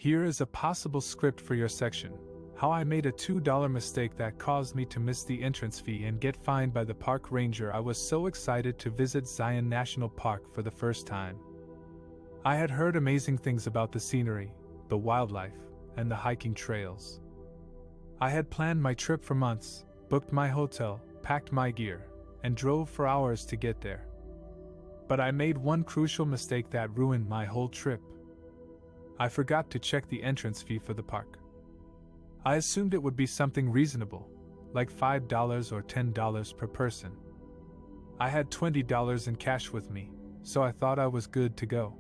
Here is a possible script for your section. How I made a $2 mistake that caused me to miss the entrance fee and get fined by the park ranger. I was so excited to visit Zion National Park for the first time. I had heard amazing things about the scenery, the wildlife, and the hiking trails. I had planned my trip for months, booked my hotel, packed my gear, and drove for hours to get there. But I made one crucial mistake that ruined my whole trip. I forgot to check the entrance fee for the park. I assumed it would be something reasonable, like $5 or $10 per person. I had $20 in cash with me, so I thought I was good to go.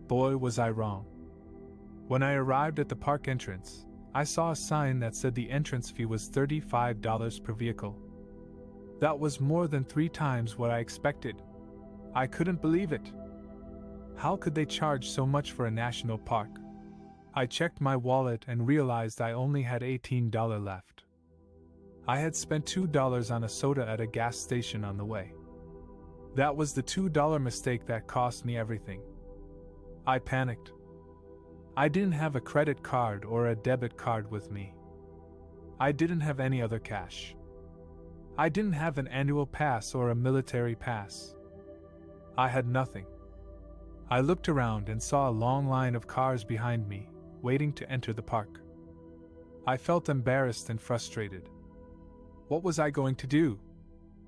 Boy, was I wrong. When I arrived at the park entrance, I saw a sign that said the entrance fee was $35 per vehicle. That was more than 3 times what I expected. I couldn't believe it. How could they charge so much for a national park? I checked my wallet and realized I only had $18 left. I had spent $2 on a soda at a gas station on the way. That was the $2 mistake that cost me everything. I panicked. I didn't have a credit card or a debit card with me. I didn't have any other cash. I didn't have an annual pass or a military pass. I had nothing. I looked around and saw a long line of cars behind me, waiting to enter the park. I felt embarrassed and frustrated. What was I going to do?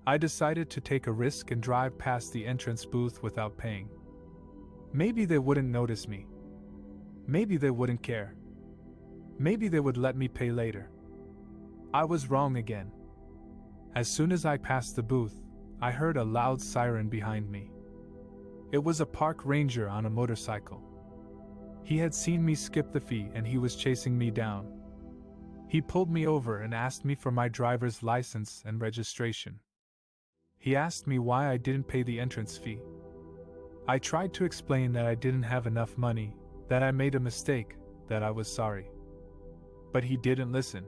I decided to take a risk and drive past the entrance booth without paying. Maybe they wouldn't notice me. Maybe they wouldn't care. Maybe they would let me pay later. I was wrong again. As soon as I passed the booth, I heard a loud siren behind me. It was a park ranger on a motorcycle. He had seen me skip the fee and he was chasing me down. He pulled me over and asked me for my driver's license and registration. He asked me why I didn't pay the entrance fee. I tried to explain that I didn't have enough money, that I made a mistake, that I was sorry. But he didn't listen.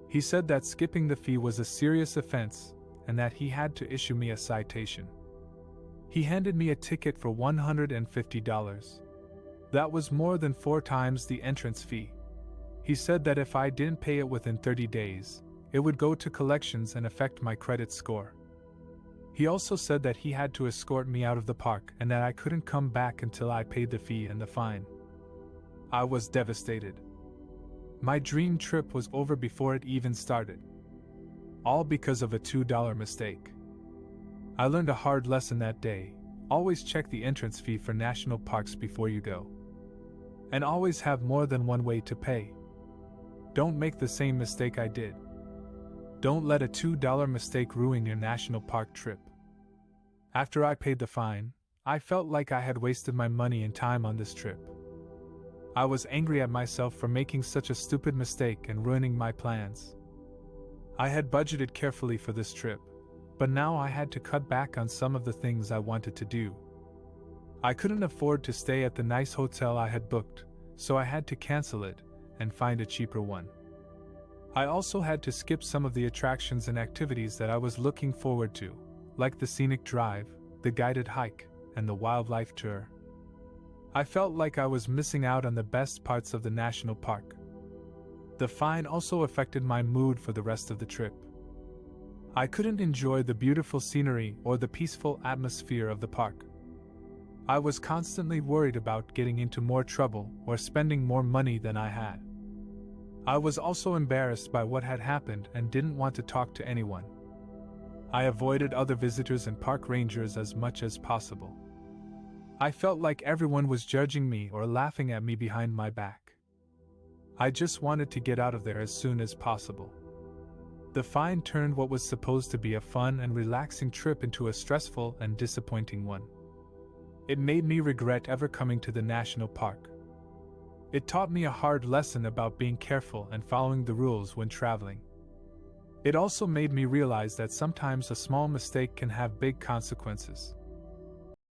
He said that skipping the fee was a serious offense and that he had to issue me a citation. He handed me a ticket for $150. That was more than 4 times the entrance fee. He said that if I didn't pay it within 30 days, it would go to collections and affect my credit score. He also said that he had to escort me out of the park and that I couldn't come back until I paid the fee and the fine. I was devastated. My dream trip was over before it even started. All because of a $2 mistake. I learned a hard lesson that day. Always check the entrance fee for national parks before you go. And always have more than one way to pay. Don't make the same mistake I did. Don't let a $2 mistake ruin your national park trip. After I paid the fine, I felt like I had wasted my money and time on this trip. I was angry at myself for making such a stupid mistake and ruining my plans. I had budgeted carefully for this trip, but now I had to cut back on some of the things I wanted to do. I couldn't afford to stay at the nice hotel I had booked, so I had to cancel it and find a cheaper one. I also had to skip some of the attractions and activities that I was looking forward to, like the scenic drive, the guided hike, and the wildlife tour. I felt like I was missing out on the best parts of the national park. The fine also affected my mood for the rest of the trip. I couldn't enjoy the beautiful scenery or the peaceful atmosphere of the park. I was constantly worried about getting into more trouble or spending more money than I had. I was also embarrassed by what had happened and didn't want to talk to anyone. I avoided other visitors and park rangers as much as possible. I felt like everyone was judging me or laughing at me behind my back. I just wanted to get out of there as soon as possible. The fine turned what was supposed to be a fun and relaxing trip into a stressful and disappointing one. It made me regret ever coming to the national park. It taught me a hard lesson about being careful and following the rules when traveling. It also made me realize that sometimes a small mistake can have big consequences.